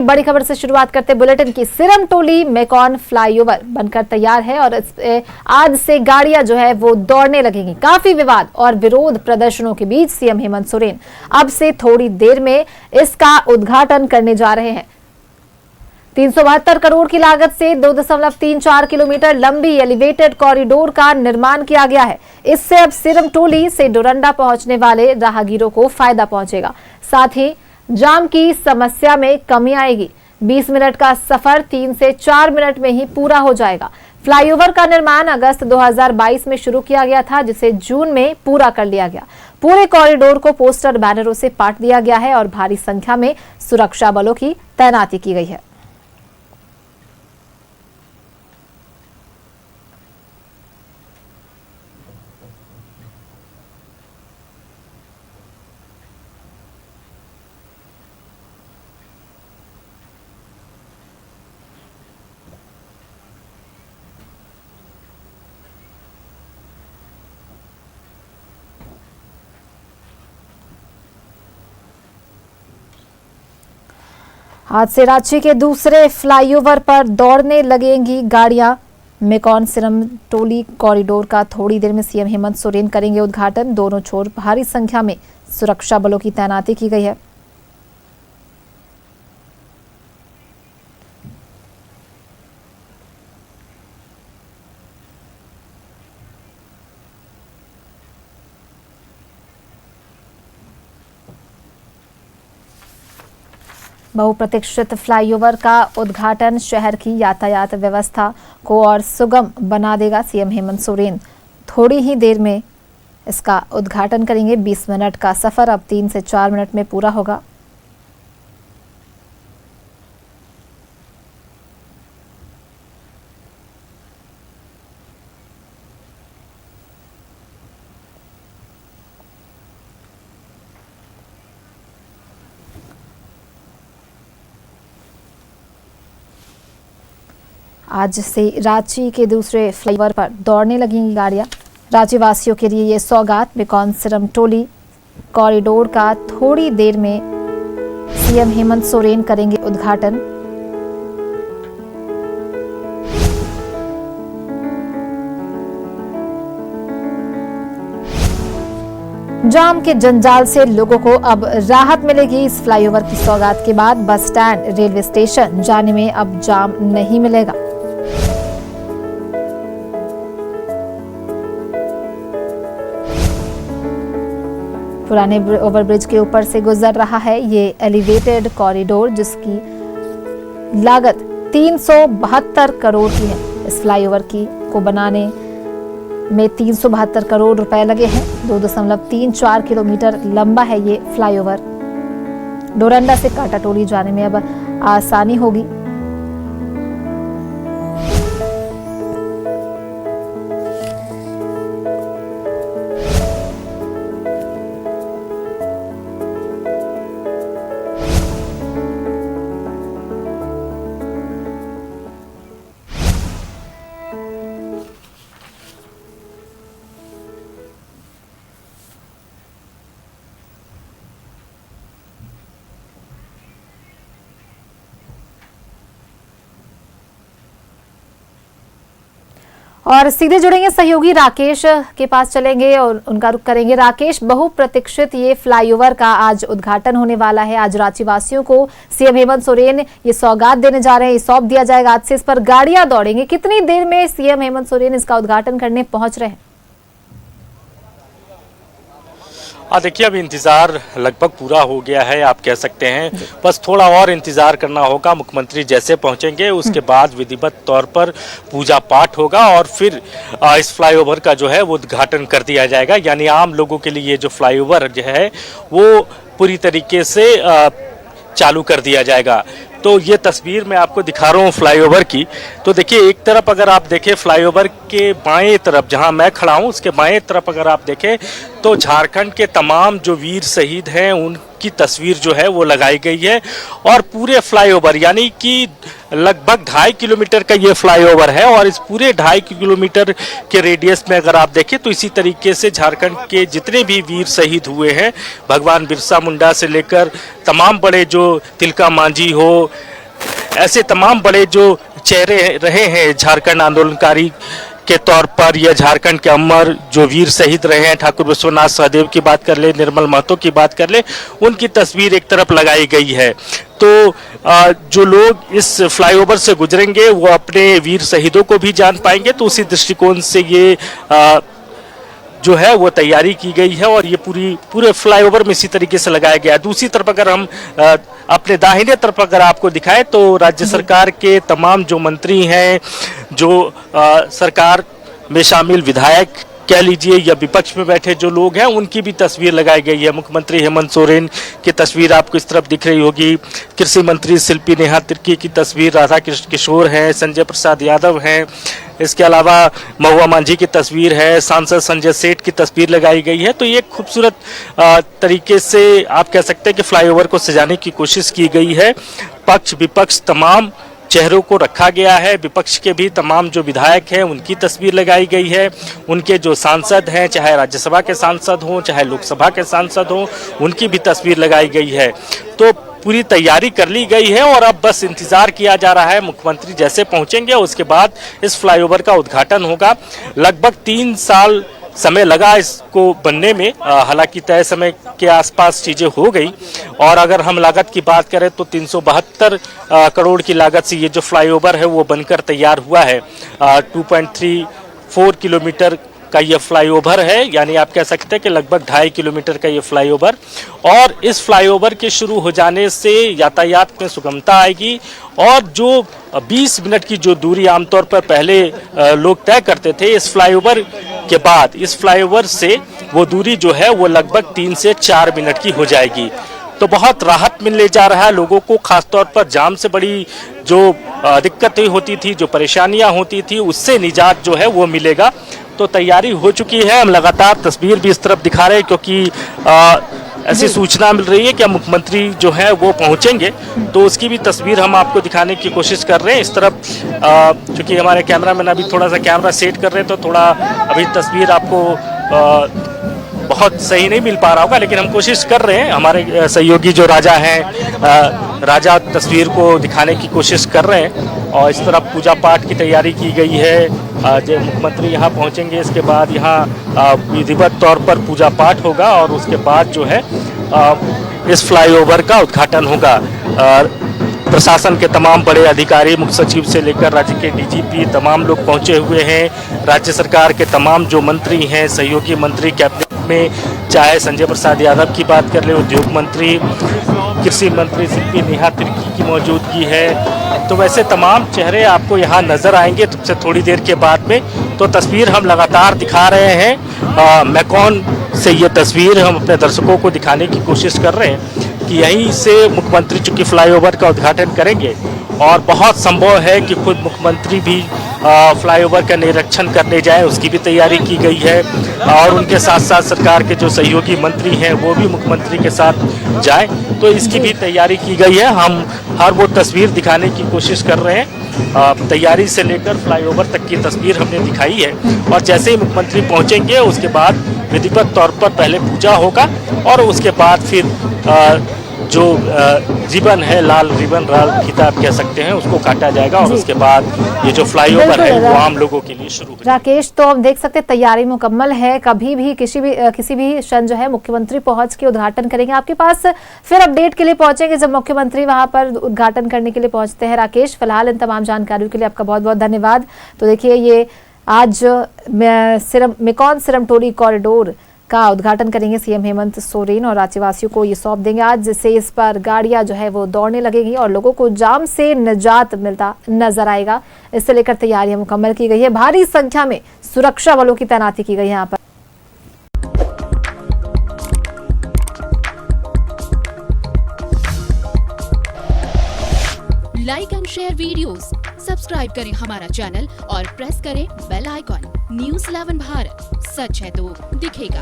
बड़ी खबर से शुरुआत करते बुलेटिन की। सिरमटोली मेकॉन फ्लाईओवर बनकर तैयार है और आज से गाड़ियां जो है वो दौड़ने लगेंगी। काफी विवाद और विरोध प्रदर्शनों के बीच सीएम हेमंत सोरेन अब से थोड़ी देर में इसका उद्घाटन करने जा रहे हैं। 372 करोड़ की लागत से 2.34 किलोमीटर लंबी एलिवेटेड कॉरिडोर का निर्माण किया गया है। इससे अब सिरमटोली से डोरंडा पहुंचने वाले राहगीरों को फायदा पहुंचेगा। साथ ही जाम की समस्या में कमी आएगी। 20 मिनट का सफर 3 से 4 मिनट में ही पूरा हो जाएगा। फ्लाईओवर का निर्माण अगस्त 2022 में शुरू किया गया था, जिसे जून में पूरा कर लिया गया। पूरे कॉरिडोर को पोस्टर बैनरों से पाट दिया गया है और भारी संख्या में सुरक्षा बलों की तैनाती की गई है। आज से रांची के दूसरे फ्लाईओवर पर दौड़ने लगेंगी गाड़ियां। मेकॉन सिरमटोली कॉरिडोर का थोड़ी देर में सीएम हेमंत सोरेन करेंगे उद्घाटन। दोनों छोर भारी संख्या में सुरक्षा बलों की तैनाती की गई है। बहुप्रतीक्षित फ्लाईओवर का उद्घाटन शहर की यातायात व्यवस्था को और सुगम बना देगा। सीएम हेमंत सोरेन थोड़ी ही देर में इसका उद्घाटन करेंगे। 20 मिनट का सफर अब 3 से 4 मिनट में पूरा होगा। आज से रांची के दूसरे फ्लाईओवर पर दौड़ने लगेंगी गाड़ियां। रांची वासियों के लिए ये सौगात। मेकॉन सिरमटोली कॉरिडोर का थोड़ी देर में सीएम हेमंत सोरेन करेंगे उद्घाटन। जाम के जंजाल से लोगों को अब राहत मिलेगी। इस फ्लाईओवर की सौगात के बाद बस स्टैंड, रेलवे स्टेशन जाने में अब जाम नहीं मिलेगा। पुराने ओवरब्रिज के ऊपर से गुजर रहा है ये एलिवेटेड कॉरिडोर, जिसकी लागत 372 करोड़ की है। इस फ्लाईओवर को बनाने में 372 करोड़ रुपए लगे हैं। 2.34 किलोमीटर लंबा है ये फ्लाईओवर। डोरंडा से काटाटोली जाने में अब आसानी होगी। और सीधे जुड़ेंगे सहयोगी राकेश के पास चलेंगे और उनका रुख करेंगे। राकेश, बहुप्रतीक्षित ये फ्लाईओवर का आज उद्घाटन होने वाला है। आज रांची वासियों को सीएम हेमंत सोरेन ये सौगात देने जा रहे हैं, ये सौंप दिया जाएगा। आज से इस पर गाड़ियां दौड़ेंगी। कितनी देर में सीएम हेमंत सोरेन इसका उद्घाटन करने पहुंच रहे हैं? देखिए, अब इंतजार लगभग पूरा हो गया है, आप कह सकते हैं। बस थोड़ा और इंतजार करना होगा। मुख्यमंत्री जैसे पहुंचेंगे उसके बाद विधिवत तौर पर पूजा पाठ होगा और फिर इस फ्लाईओवर का जो है वो उद्घाटन कर दिया जाएगा। यानी आम लोगों के लिए ये जो फ्लाईओवर जो है वो पूरी तरीके से चालू कर दिया जाएगा। तो ये तस्वीर मैं आपको दिखा रहा हूँ फ्लाईओवर की। तो देखिए, एक तरफ अगर आप देखें फ्लाईओवर के बाएं तरफ, जहाँ मैं खड़ा हूँ उसके बाएं तरफ अगर आप देखें तो झारखंड के तमाम जो वीर शहीद हैं उनकी तस्वीर जो है वो लगाई गई है। और पूरे फ्लाईओवर यानी कि लगभग 2.5 किलोमीटर का ये फ्लाईओवर है और इस पूरे 2.5 किलोमीटर के रेडियस में अगर आप देखें तो इसी तरीके से झारखंड के जितने भी वीर शहीद हुए हैं, भगवान बिरसा मुंडा से लेकर तमाम बड़े जो तिलका मांझी हो, ऐसे तमाम बड़े जो चेहरे रहे हैं झारखंड आंदोलनकारी के तौर पर या झारखंड के अमर जो वीर शहीद रहे हैं, ठाकुर विश्वनाथ सहदेव की बात कर ले, निर्मल महतो की बात कर ले, उनकी तस्वीर एक तरफ लगाई गई है। तो जो लोग इस फ्लाईओवर से गुजरेंगे वो अपने वीर शहीदों को भी जान पाएंगे। तो उसी दृष्टिकोण से ये जो है वो तैयारी की गई है और ये पूरे फ्लाईओवर में इसी तरीके से लगाया गया है। दूसरी तरफ अगर हम अपने दाहिने तरफ अगर आपको दिखाएं तो राज्य सरकार के तमाम जो मंत्री हैं, जो सरकार में शामिल विधायक कह लीजिए या विपक्ष में बैठे जो लोग हैं, उनकी भी तस्वीर लगाई गई है। मुख्यमंत्री हेमंत सोरेन की तस्वीर आपको इस तरफ दिख रही होगी, कृषि मंत्री शिल्पी नेहा तिर्की की तस्वीर, राधा कृष्ण किशोर हैं, संजय प्रसाद यादव हैं, इसके अलावा महुआ मांझी की तस्वीर है, सांसद संजय सेठ की तस्वीर लगाई गई है। तो ये खूबसूरत तरीके से आप कह सकते हैं कि फ्लाईओवर को सजाने की कोशिश की गई है। पक्ष विपक्ष तमाम चेहरों को रखा गया है। विपक्ष के भी तमाम जो विधायक हैं उनकी तस्वीर लगाई गई है। उनके जो सांसद हैं, चाहे राज्यसभा के सांसद हों चाहे लोकसभा के सांसद हों, उनकी भी तस्वीर लगाई गई है। तो पूरी तैयारी कर ली गई है और अब बस इंतजार किया जा रहा है। मुख्यमंत्री जैसे पहुंचेंगे उसके बाद इस फ्लाईओवर का उद्घाटन होगा। लगभग 3 साल समय लगा इसको बनने में, हालांकि तय समय के आसपास चीज़ें हो गई। और अगर हम लागत की बात करें तो 372 करोड़ की लागत से ये जो फ्लाईओवर है वो बनकर तैयार हुआ है। 2.34 किलोमीटर का ये फ्लाईओवर है, यानी आप कह सकते हैं कि लगभग 2.5 किलोमीटर का ये फ्लाईओवर। और इस फ्लाईओवर के शुरू हो जाने से यातायात में सुगमता आएगी और जो 20 मिनट की जो दूरी आमतौर पर पहले लोग तय करते थे, इस फ्लाईओवर के बाद इस फ्लाईओवर से वो दूरी जो है वो लगभग 3 से 4 मिनट की हो जाएगी। तो बहुत राहत मिलने जा रहा है लोगों को, खासतौर पर जाम से बड़ी जो दिक्कतें होती थी, जो परेशानियां होती थी, उससे निजात जो है वो मिलेगा। तो तैयारी हो चुकी है। हम लगातार तस्वीर भी इस तरफ दिखा रहे हैं क्योंकि ऐसी सूचना मिल रही है कि मुख्यमंत्री जो है वो पहुंचेंगे, तो उसकी भी तस्वीर हम आपको दिखाने की कोशिश कर रहे हैं। इस तरफ चूँकि हमारे कैमरामैन अभी थोड़ा सा कैमरा सेट कर रहे हैं तो थोड़ा अभी तस्वीर आपको बहुत सही नहीं मिल पा रहा होगा, लेकिन हम कोशिश कर रहे हैं। हमारे सहयोगी जो राजा हैं, राजा तस्वीर को दिखाने की कोशिश कर रहे हैं। और इस तरफ पूजा पाठ की तैयारी की गई है। जब मुख्यमंत्री यहाँ पहुँचेंगे इसके बाद यहाँ विधिवत तौर पर पूजा पाठ होगा और उसके बाद जो है इस फ्लाईओवर का उद्घाटन होगा। प्रशासन के तमाम बड़े अधिकारी, मुख्य सचिव से लेकर राज्य के डीजीपी, तमाम लोग पहुंचे हुए हैं। राज्य सरकार के तमाम जो मंत्री हैं, सहयोगी मंत्री कैबिनेट में, चाहे संजय प्रसाद यादव की बात कर ले, उद्योग मंत्री, कृषि मंत्री शिल्पी नेहा तिर्की की मौजूदगी है। तो वैसे तमाम चेहरे आपको यहाँ नजर आएंगे तुमसे थोड़ी देर के बाद में। तो तस्वीर हम लगातार दिखा रहे हैं। मैकॉन से ये तस्वीर हम अपने दर्शकों को दिखाने की कोशिश कर रहे हैं कि यहीं से मुख्यमंत्री चूंकि फ्लाईओवर का उद्घाटन करेंगे और बहुत संभव है कि खुद मुख्यमंत्री भी फ्लाईओवर का निरीक्षण करने जाएं, उसकी भी तैयारी की गई है। और उनके साथ साथ सरकार के जो सहयोगी मंत्री हैं वो भी मुख्यमंत्री के साथ जाएं, तो इसकी भी तैयारी की गई है। हम हर वो तस्वीर दिखाने की कोशिश कर रहे हैं। तैयारी से लेकर फ्लाईओवर तक की तस्वीर हमने दिखाई है। और जैसे ही मुख्यमंत्री पहुंचेंगे उसके बाद विधिवत तौर पर पहले पूजा होगा और उसके बाद फिर जो रिबन है, लाल रिबन, लाल फीता आप कह सकते हैं, उसको काटा जाएगा और उसके बाद ये जो फ्लाईओवर है वो आम लोगों के लिए शुरू हो। राकेश, तो हम देख सकते हैं तैयारी मुकम्मल है। कभी भी किसी भी क्षण जो है मुख्यमंत्री पहुंच के उद्घाटन करेंगे। आपके पास फिर अपडेट के लिए पहुंचेंगे जब मुख्यमंत्री वहां पर उद्घाटन करने के लिए पहुंचते हैं। राकेश, फिलहाल इन तमाम जानकारियों के लिए आपका बहुत बहुत धन्यवाद। तो देखिए, ये आज मेकॉन सिरमटोली कॉरिडोर का उद्घाटन करेंगे सीएम हेमंत सोरेन और राज्यवासियों को ये सौंप देंगे आज, जिससे इस पर गाड़ियां जो है वो दौड़ने लगेंगी और लोगों को जाम से निजात मिलता नजर आएगा। इससे लेकर तैयारियां मुकम्मल की गई है। भारी संख्या में सुरक्षा बलों की तैनाती की गई है यहाँ पर। Like and share videos, subscribe करें हमारा चैनल और प्रेस करें बेल आइकॉन। News 11 भारत, सच है तो दिखेगा।